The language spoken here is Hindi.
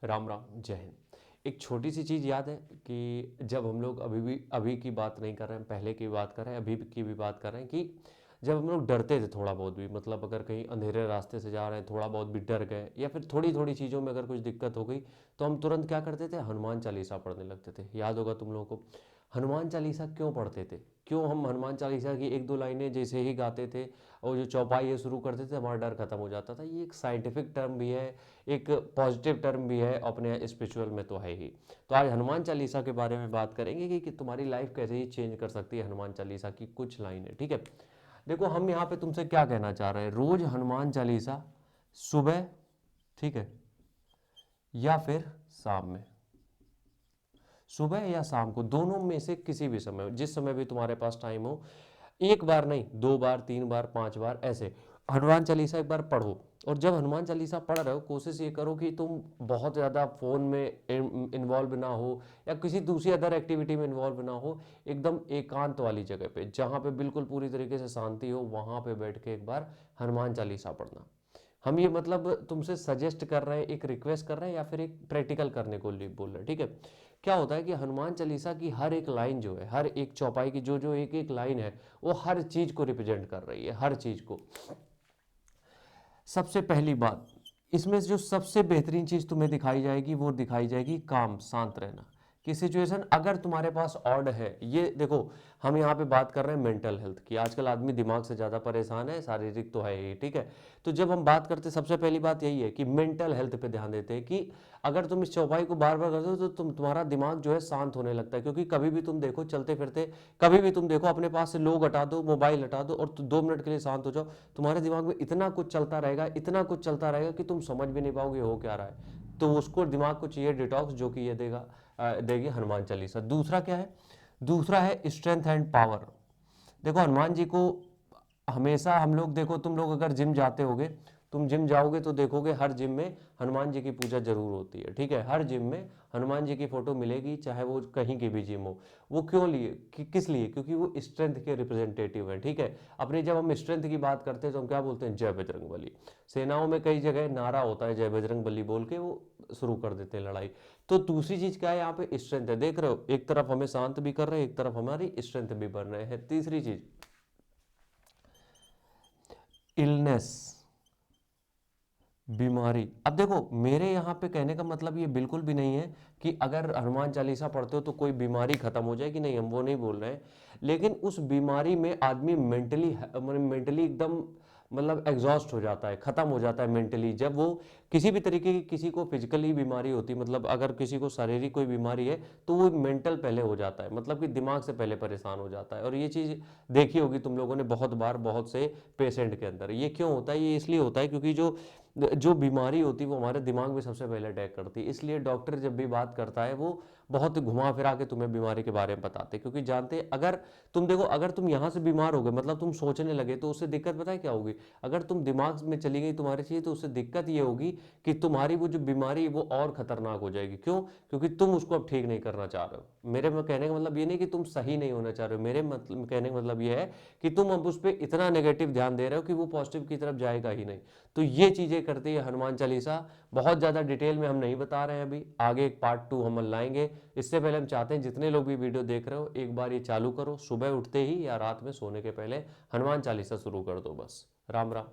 राम राम, जय हिंद। एक छोटी सी चीज़ याद है कि जब हम लोग अभी की बात नहीं कर रहे हैं, पहले की बात कर रहे हैं, अभी की भी बात कर रहे हैं कि जब हम लोग डरते थे थोड़ा बहुत भी, मतलब अगर कहीं अंधेरे रास्ते से जा रहे हैं, थोड़ा बहुत भी डर गए या फिर थोड़ी थोड़ी चीज़ों में अगर कुछ दिक्कत हो गई, तो हम तुरंत क्या करते थे, हनुमान चालीसा पढ़ने लगते थे। याद होगा तुम लोगों को। हनुमान चालीसा क्यों पढ़ते थे? क्यों हम हनुमान चालीसा की एक दो लाइनें जैसे ही गाते थे और जो चौपाई ये शुरू करते थे, हमारा डर खत्म हो जाता था। ये एक साइंटिफिक टर्म भी है, एक पॉजिटिव टर्म भी है, अपने स्पिरिचुअल में तो है ही। तो आज हनुमान चालीसा के बारे में बात करेंगे कि तुम्हारी लाइफ कैसे ही चेंज कर सकती है हनुमान चालीसा की कुछ लाइनें। ठीक है, देखो हम यहाँ पे तुमसे क्या कहना चाह रहे हैं। रोज हनुमान चालीसा सुबह, ठीक है, या फिर शाम में, सुबह या शाम को, दोनों में से किसी भी समय, जिस समय भी तुम्हारे पास टाइम हो, एक बार नहीं, दो बार, तीन बार, पांच बार, ऐसे हनुमान चालीसा एक बार पढ़ो। और जब हनुमान चालीसा पढ़ रहे हो, कोशिश ये करो कि तुम बहुत ज़्यादा फ़ोन में इन्वॉल्व ना हो या किसी दूसरी अदर एक्टिविटी में इन्वॉल्व ना हो। एकदम एकांत वाली जगह पे, जहाँ पे बिल्कुल पूरी तरीके से शांति हो, वहाँ पे बैठ के एक बार हनुमान चालीसा पढ़ना। हम ये मतलब तुमसे सजेस्ट कर रहे हैं, एक रिक्वेस्ट कर रहे हैं या फिर एक प्रैक्टिकल करने को बोल रहे हैं। ठीक है, क्या होता है कि हनुमान चालीसा की हर एक लाइन जो है, हर एक चौपाई की जो जो एक एक लाइन है, वो हर चीज को रिप्रेजेंट कर रही है, हर चीज को। सबसे पहली बात, इसमें जो सबसे बेहतरीन चीज तुम्हें दिखाई जाएगी वो दिखाई जाएगी काम, शांत रहना। कि सिचुएशन अगर तुम्हारे पास ऑड है, ये देखो, हम यहाँ पे बात कर रहे हैं मेंटल हेल्थ की। आजकल आदमी दिमाग से ज़्यादा परेशान है, शारीरिक तो है ही। ठीक है, तो जब हम बात करते, सबसे पहली बात यही है कि मेंटल हेल्थ पे ध्यान देते हैं कि अगर तुम इस चौपाई को बार बार करते हो तो तुम्हारा दिमाग जो है शांत होने लगता है। क्योंकि कभी भी तुम देखो चलते फिरते, कभी भी तुम देखो अपने पास से लोग हटा दो, मोबाइल हटा दो और 2 मिनट के लिए शांत हो जाओ, तुम्हारे दिमाग में इतना कुछ चलता रहेगा, इतना कुछ चलता रहेगा कि तुम समझ भी नहीं पाओगे हो क्या रहा है। तो उसको दिमाग को चाहिए डिटॉक्स, जो कि ये देगी हनुमान चालीसा। दूसरा क्या है? दूसरा है स्ट्रेंथ एंड पावर। देखो हनुमान जी को हमेशा हम लोग, देखो तुम लोग अगर जिम जाते होगे, तुम जिम जाओगे तो देखोगे हर जिम में हनुमान जी की पूजा जरूर होती है। ठीक है, हर जिम में हनुमान जी की फोटो मिलेगी, चाहे वो कहीं की भी जिम हो। वो क्यों लिए किस लिए? क्योंकि वो स्ट्रेंथ के रिप्रेजेंटेटिव है। ठीक है, अपनी जब हम स्ट्रेंथ की बात करते हैं तो हम क्या बोलते हैं? जय बजरंग बली। सेनाओं में कई जगह नारा होता है जय बजरंग बली बोल के, वो शुरू कर देते हैं लड़ाई। तो दूसरी चीज क्या है? यहाँ पे स्ट्रेंथ है। देख रहे हो, एक तरफ हमें शांत भी कर रहे हैं, एक तरफ हमारी स्ट्रेंथ भी बन रहे हैं। तीसरी चीज, इलनेस, बीमारी। अब देखो मेरे यहाँ पे कहने का मतलब ये बिल्कुल भी नहीं है कि अगर हनुमान चालीसा पढ़ते हो तो कोई बीमारी खत्म हो जाएगी, नहीं, हम वो नहीं बोल रहे हैं। लेकिन उस बीमारी में आदमी मेंटली एकदम मतलब एग्जॉस्ट हो जाता है, खत्म हो जाता है मेंटली। जब वो किसी भी तरीके की, किसी को फिजिकली बीमारी होती है, मतलब अगर किसी को शारीरिक कोई बीमारी है तो वो मेंटल पहले हो जाता है, मतलब कि दिमाग से पहले परेशान हो जाता है। और ये चीज़ देखी होगी तुम लोगों ने बहुत बार, बहुत से पेशेंट के अंदर। ये क्यों होता है? ये इसलिए होता है क्योंकि जो जो बीमारी होती है वो हमारे दिमाग में सबसे पहले अटैक करती है। इसलिए डॉक्टर जब भी बात करता है वो बहुत घुमा फिरा के तुम्हें बीमारी के बारे में बताते हैं, क्योंकि जानते हैं अगर तुम देखो, अगर तुम यहाँ से बीमार हो गए, मतलब तुम सोचने लगे, तो उससे दिक्कत पता है क्या होगी? अगर तुम दिमाग में चली गई तुम्हारी चीज, तो उससे दिक्कत ये होगी कि तुम्हारी वो जो बीमारी है वो और खतरनाक हो जाएगी। क्यों? क्योंकि तुम उसको अब ठीक नहीं करना चाह रहे हो। मेरे में कहने का मतलब ये नहीं कि तुम सही नहीं होना चाह रहे हो, मेरे मतलब कहने का मतलब ये है कि तुम अब उस पर इतना नेगेटिव ध्यान दे रहे हो कि वो पॉजिटिव की तरफ जाएगा ही नहीं। तो ये चीजें करती है हनुमान चालीसा। बहुत ज्यादा डिटेल में हम नहीं बता रहे हैं, अभी आगे एक पार्ट 2 हम लाएंगे। इससे पहले हम चाहते हैं जितने लोग भी वीडियो देख रहे हो, एक बार ये चालू करो, सुबह उठते ही या रात में सोने के पहले हनुमान चालीसा शुरू कर दो बस। राम राम।